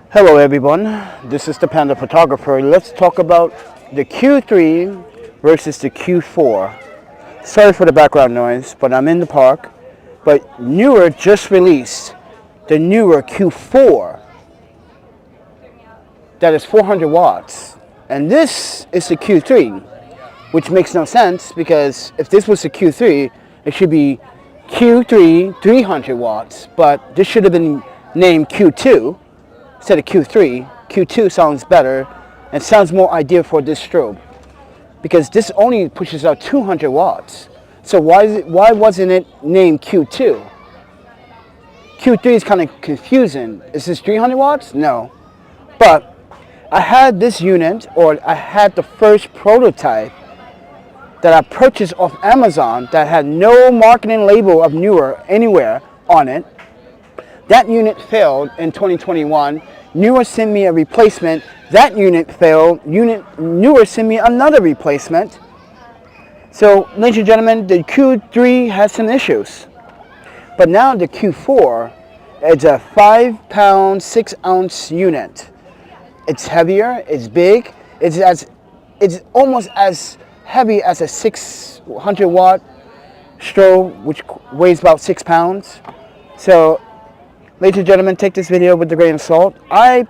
Hello everyone, this is the Panda Photographer. Let's talk about the Q3 versus the Q4. Sorry for the background noise, but I'm in the park. But Neewer just released the Neewer Q4 that is 400 watts. And this is the Q3, which makes no sense because if this was the Q3, it should be Q3 300 watts, but this should have been named Q2 instead of Q3. Q2 sounds better and sounds more ideal for this strobe because this only pushes out 200 watts. So why wasn't it named Q2? Q3 is kind of confusing. Is this 300 watts? No. But I had this unit, or I had the first prototype that I purchased off Amazon that had no marketing label of Neewer anywhere on it. That unit failed in 2021. Neewer sent me a replacement. That unit failed. Neewer sent me another replacement. So, ladies and gentlemen, the Q3 has some issues. But now the Q4 is a 5-pound, 6-ounce unit. It's heavier, it's big, it's almost as heavy as a 600 watt strobe, which weighs about 6 pounds. So, ladies and gentlemen, take this video with a grain of salt. I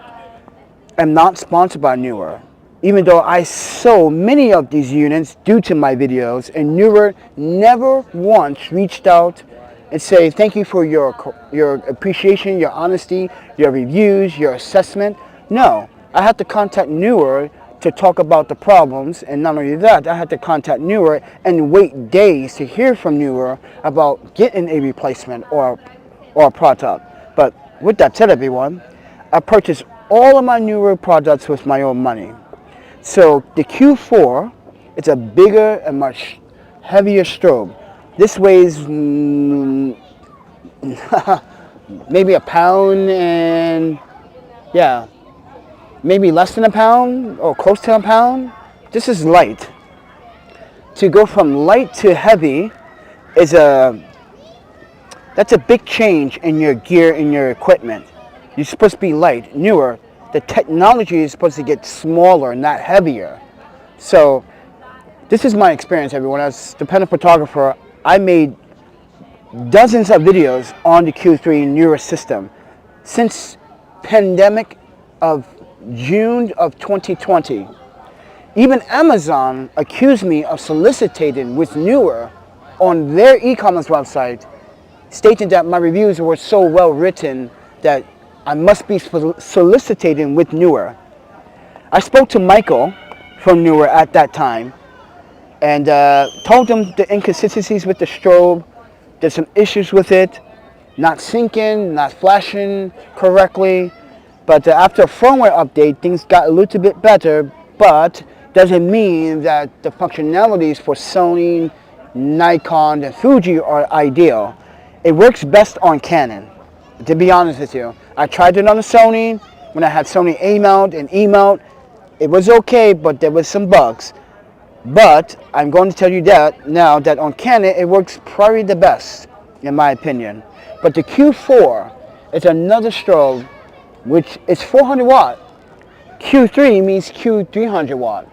am not sponsored by Neewer, even though I sold many of these units due to my videos, and Neewer never once reached out and say thank you for your appreciation, your honesty, your reviews, your assessment. No, I had to contact Neewer to talk about the problems, and not only that, I had to contact Neewer and wait days to hear from Neewer about getting a replacement or a product. But with that said, everyone, I purchased all of my Neewer products with my own money. So the Q4, it's a bigger and much heavier strobe. This weighs maybe a pound and maybe less than a pound or close to a pound. This is light. To go from light to heavy is that's a big change in your gear, in your equipment. You're supposed to be light. Neewer, the technology is supposed to get smaller, not heavier. So this is my experience, everyone. As the Panda Photographer, I made dozens of videos on the Q3 Neewer system since pandemic of June of 2020. Even Amazon accused me of soliciting with Neewer on their e-commerce website, stating that my reviews were so well written that I must be soliciting with Neewer. I spoke to Michael from Neewer at that time and told him the inconsistencies with the strobe. There's some issues with it, not syncing, not flashing correctly. But after a firmware update, things got a little bit better, but doesn't mean that the functionalities for Sony, Nikon, and Fuji are ideal. It works best on Canon, to be honest with you. I tried it on the Sony, when I had Sony A-mount and E-mount. It was okay, but there was some bugs. But I'm going to tell you that now that on Canon, it works probably the best, in my opinion. But the Q4 is another strobe, which is 400 watt. Q3 means Q300 watt.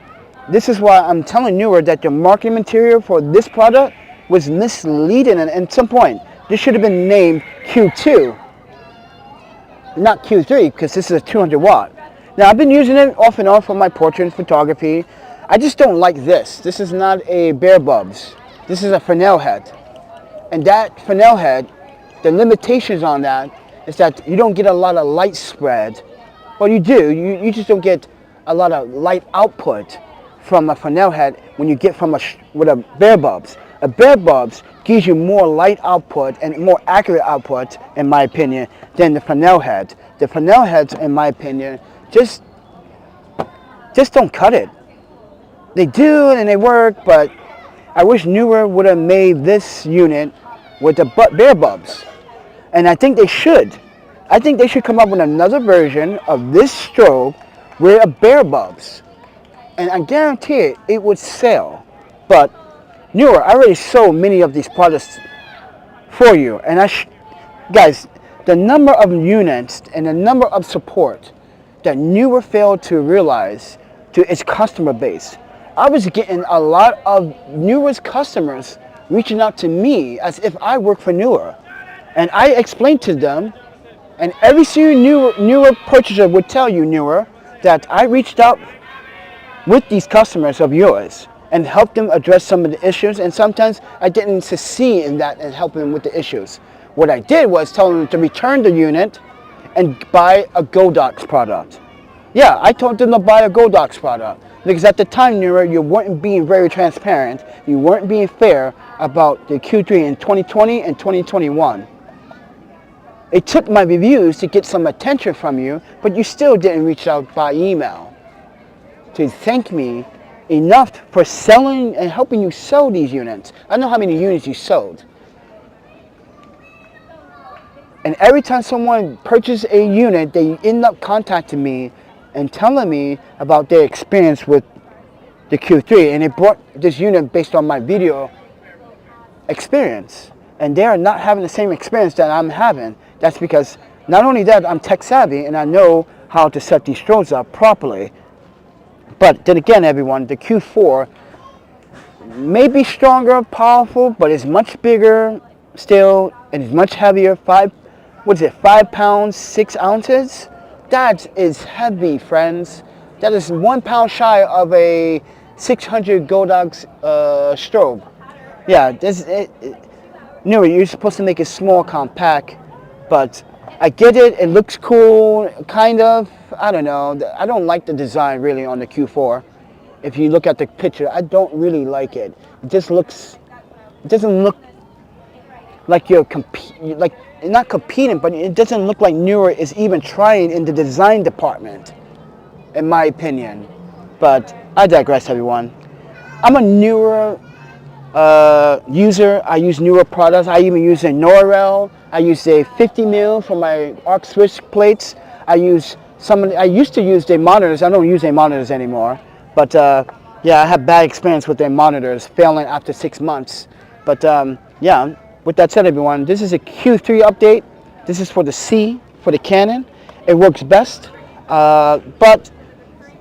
This is why I'm telling Neewer that the marketing material for this product was misleading, and at some point this should have been named Q2, not Q3, because this is a 200 watt. Now I've been using it off and on for my portrait photography. I just don't like this. This is not a bare bulbs. This is a Fresnel head, and that Fresnel head, the limitations on that is that you don't get a lot of light spread. Well, you do. You just don't get a lot of light output from a Fresnel head when you get from with a bare bulbs. A bare bulbs gives you more light output and more accurate output, in my opinion, than the Fresnel head. The Fresnel heads, in my opinion, just don't cut it. They do and they work, but I wish Neewer would have made this unit with the bare bulbs. And I think they should. I think they should come up with another version of this strobe with a bare bulbs. And I guarantee it would sell. But Neewer, I already sold many of these products for you. And guys, the number of units and the number of support that Neewer failed to realize to its customer base. I was getting a lot of Neewer's customers reaching out to me as if I work for Neewer. And I explained to them, and every single Neewer purchaser would tell you, Neewer, that I reached out with these customers of yours and helped them address some of the issues, and sometimes I didn't succeed in that and helping them with the issues. What I did was tell them to return the unit and buy a Godox product. Yeah, I told them to buy a Godox product because at the time, Neewer, you weren't being very transparent. You weren't being fair about the Q3 in 2020 and 2021. It took my reviews to get some attention from you, but you still didn't reach out by email to thank me enough for selling and helping you sell these units. I know how many units you sold. And every time someone purchases a unit, they end up contacting me and telling me about their experience with the Q3. And it brought this unit based on my video experience. And they are not having the same experience that I'm having. That's because not only that, I'm tech savvy and I know how to set these strobes up properly. But then again, everyone, the Q4 may be stronger, powerful, but it's much bigger still and it's much heavier. 5 pounds, 6 ounces? That is heavy, friends. That is 1 pound shy of a 600 Godox strobe. Yeah, Neewer, you're supposed to make it small, compact, but I get it. It looks cool, kind of. I don't know. I don't like the design really on the Q4. If you look at the picture, I don't really like it. It doesn't look like you're not competing, but it doesn't look like Neewer is even trying in the design department, in my opinion. But I digress, everyone. I'm a Neewer user. I use Neewer products. I even use a Norel. I use a 50 mil for my arc switch plates. I used to use their monitors. I don't use their monitors anymore. But yeah, I had bad experience with their monitors failing after 6 months. But yeah, with that said, everyone, this is a Q3 update. This is for the C, for the Canon. It works best. But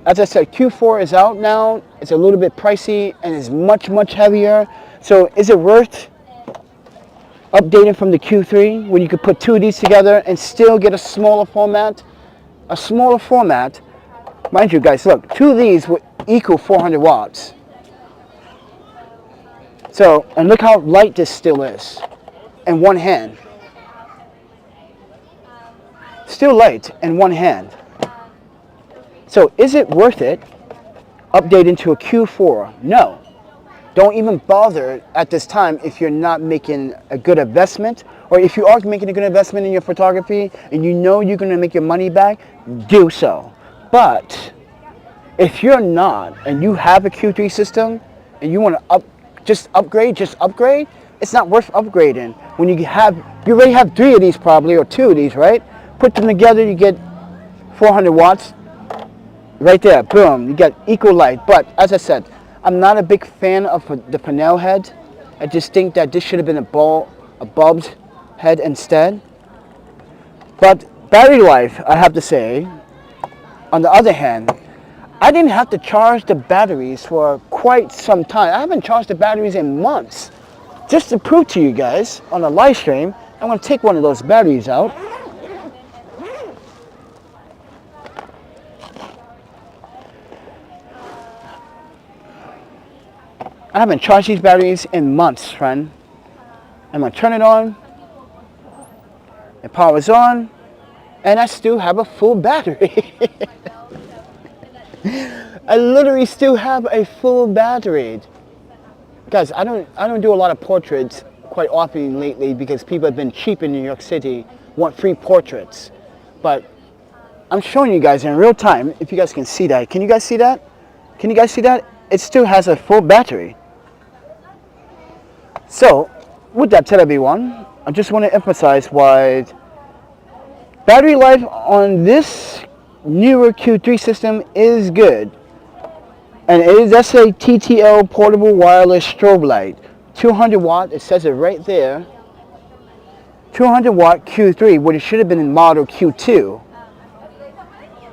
as I said, Q4 is out now. It's a little bit pricey and it's much, much heavier. So is it worth updating from the Q3 when you could put 2 of these together and still get a smaller format? A smaller format, mind you guys, look, 2 of these would equal 400 watts. So, and look how light this still is in one hand. Still light in one hand. So is it worth it updating to a Q4? No. Don't even bother at this time if you're not making a good investment, or if you are making a good investment in your photography and you know you're going to make your money back, do so. But if you're not and you have a Q3 system and you want to just upgrade, it's not worth upgrading. When you already have 3 of these probably, or 2 of these, right? Put them together, you get 400 watts. Right there, boom, you get equal light. But as I said, I'm not a big fan of the panel head. I just think that this should have been a bulbed head instead. But battery life, I have to say, on the other hand, I didn't have to charge the batteries for quite some time. I haven't charged the batteries in months. Just to prove to you guys on a live stream, I'm going to take one of those batteries out. I haven't charged these batteries in months, friend. I'm going to turn it on. It powers on. And I still have a full battery. I literally still have a full battery. Guys, I don't do a lot of portraits quite often lately because people have been cheap in New York City, want free portraits. But I'm showing you guys in real time, if you guys can see that. Can you guys see that? Can you guys see that? It still has a full battery. So, with that said, everyone, I just want to emphasize why battery life on this Neewer Q3 system is good. And that's a TTL portable wireless strobe light. 200 watt, it says it right there. 200 watt Q3, when it should have been in model Q2.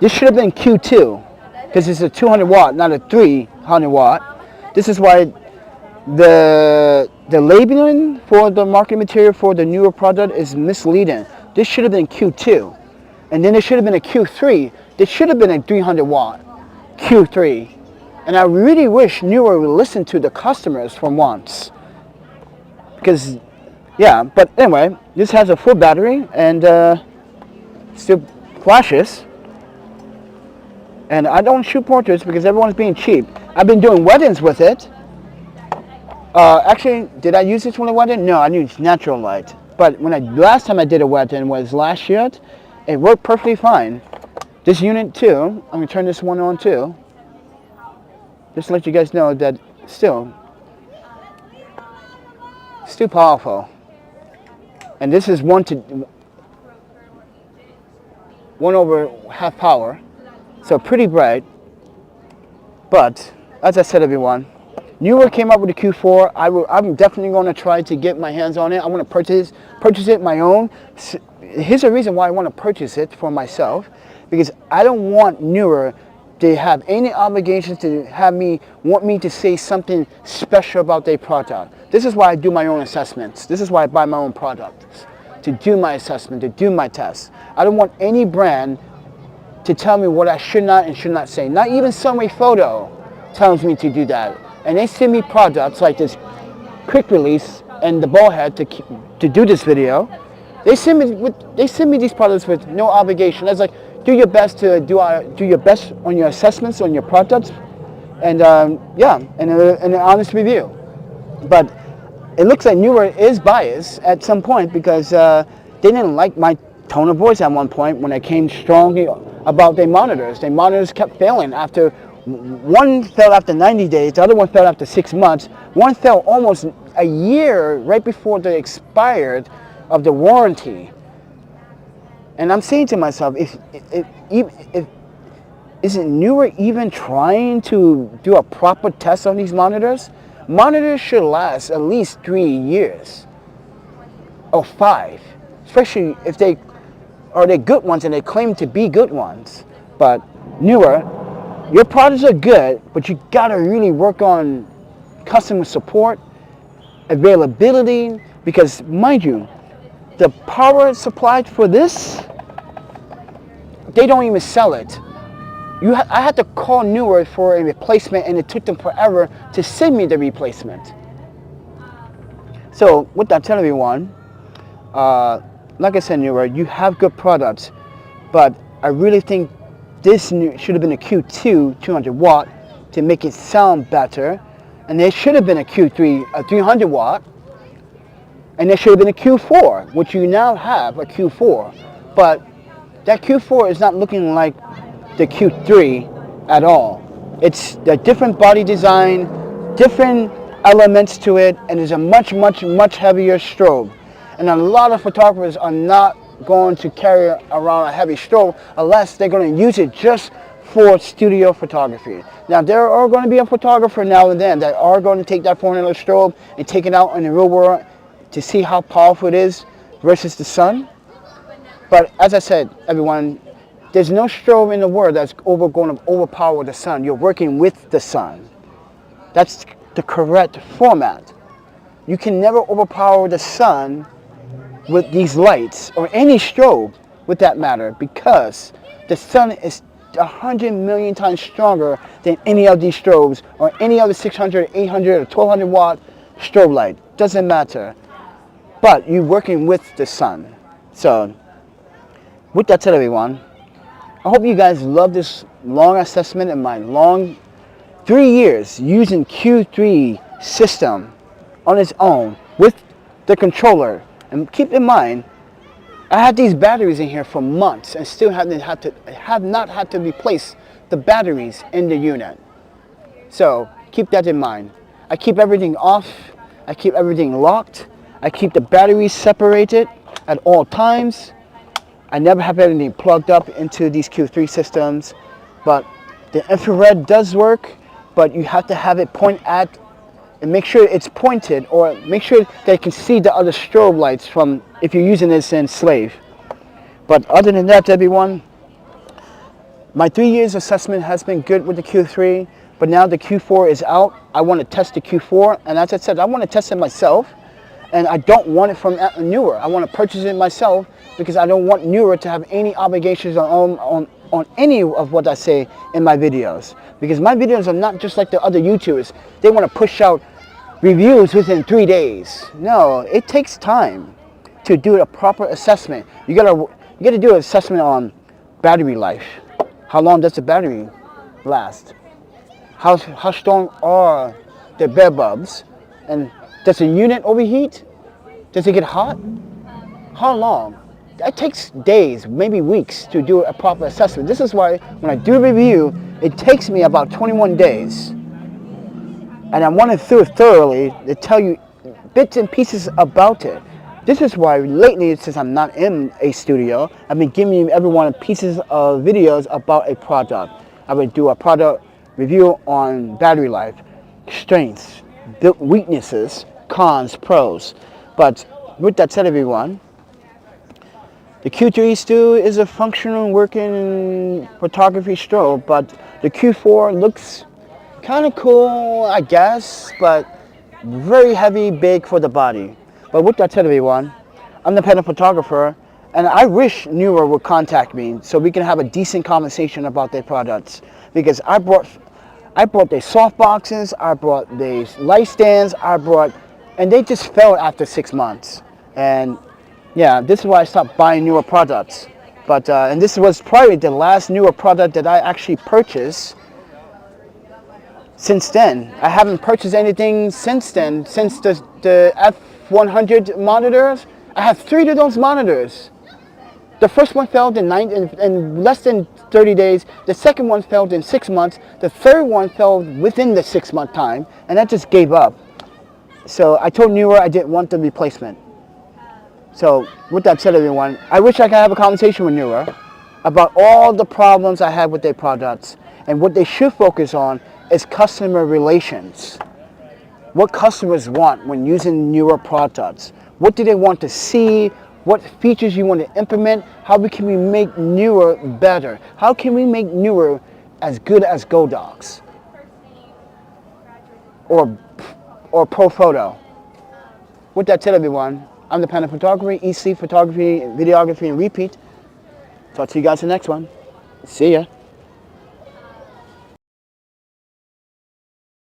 This should have been Q2 because it's a 200 watt, not a 300 watt. This is why the labeling for the marketing material for the Neewer product is misleading. This should have been Q2, and then it should have been a Q3. This should have been a 300 watt Q3. And I really wish Neewer would listen to the customers for once. Because, yeah, but anyway, this has a full battery and still flashes. And I don't shoot portraits because everyone's being cheap. I've been doing weddings with it. Actually, did I use this for a wedding? No, I used natural light. But last time I did a wedding was last year. It worked perfectly fine. This unit too, I'm going to turn this one on too. Just to let you guys know that still powerful. And this is 1 over half power. So pretty bright. But as I said, everyone, Neewer came up with a Q4. I'm definitely going to try to get my hands on it. I want to purchase it my own. Here's the reason why I want to purchase it for myself, because I don't want Neewer to have any obligations to want me to say something special about their product. This is why I do my own assessments. This is why I buy my own products, to do my assessment, to do my tests. I don't want any brand to tell me what I should not and should not say. Not even Sunwayfoto tells me to do that. And they send me products like this quick release and the ball head to do this video. They send me these products with no obligation. It's like, do your best to do your best on your assessments on your products, and yeah, and an honest review. But it looks like Neewer is biased at some point because they didn't like my tone of voice at one point when I came strongly about their monitors. Their monitors kept failing after. One fell after 90 days, the other one fell after 6 months. One fell almost a year right before they expired of the warranty. And I'm saying to myself, isn't Neewer even trying to do a proper test on these monitors? Monitors should last at least 3 years or 5, especially if they are good ones and they claim to be good ones. But Neewer, your products are good, but you gotta really work on customer support, availability, because mind you, the power supplied for this, they don't even sell it. I had to call Neewer for a replacement, and it took them forever to send me the replacement. So with that, tell everyone, like I said, Neewer, you have good products, but I really think this should have been a Q2 200 watt to make it sound better, and there should have been a Q3 a 300 watt, and there should have been a Q4, which you now have a Q4, but that Q4 is not looking like the Q3 at all. It's a different body design, different elements to it, and it's a much heavier strobe. And a lot of photographers are not going to carry around a heavy strobe unless they're going to use it just for studio photography. Now, there are going to be a photographer now and then that are going to take that 400 strobe and take it out in the real world to see how powerful it is versus the sun. But as I said, everyone, there's no strobe in the world that's going to overpower the sun. You're working with the sun. That's the correct format. You can never overpower the sun with these lights or any strobe with that matter, because the sun is 100 million times stronger than any of these strobes or any other 600, 800, or 1200 watt strobe light. Doesn't matter. But you're working with the sun. So with that said, everyone, I hope you guys love this long assessment and my long 3 years using Q3 system on its own with the controller. And keep in mind, I had these batteries in here for months and still have not had to replace the batteries in the unit. So keep that in mind. I keep everything off. I keep everything locked. I keep the batteries separated at all times. I never have anything plugged up into these Q3 systems. But the infrared does work, but you have to have it point at and make sure it's pointed, or make sure they can see the other strobe lights from if you're using this in slave. But other than that, everyone, My 3 years assessment has been good with the Q3, but now the Q4 is out. I want to test the Q4, and as I said, I want to test it myself, and I don't want it from Neewer. I want to purchase it myself because I don't want Neewer to have any obligations on any of what I say in my videos. Because my videos are not just like the other YouTubers. They want to push out reviews within 3 days. No, it takes time to do a proper assessment. You gotta do an assessment on battery life. How long does the battery last? How strong are the bed bulbs? And does the unit overheat? Does it get hot? How long? It takes days, maybe weeks to do a proper assessment. This is why when I do a review, it takes me about 21 days. And I want to do it thoroughly to tell you bits and pieces about it. This is why lately, since I'm not in a studio, I've been giving everyone pieces of videos about a product. I would do a product review on battery life, strengths, weaknesses, cons, pros. But with that said, everyone, the Q3 still is a functional working photography strobe, but the Q4 looks kind of cool, I guess, but very heavy, big for the body. But with that said, everyone, I'm the Panda Photographer, and I wish Neewer would contact me so we can have a decent conversation about their products. Because I brought their soft boxes, I brought their light stands, and they just failed after 6 months. And yeah, this is why I stopped buying Neewer products. But and this was probably the last Neewer product that I actually purchased. Since then, I haven't purchased anything since then. Since the F100 monitors, I have 3 of those monitors. The first one failed in less than 30 days. The second one failed in 6 months. The third one failed within the 6-month time, and I just gave up. So I told Neewer I didn't want the replacement. So with that said, everyone, I wish I could have a conversation with Neewer about all the problems I have with their products, and what they should focus on is customer relations. What customers want when using Neewer products. What do they want to see? What features you want to implement? How can we make Neewer better? How can we make Neewer as good as Godox or ProPhoto? With that said, everyone, I'm the Panda Photographer, EC Photography, Videography, and Repeat. Talk to you guys in the next one. See ya.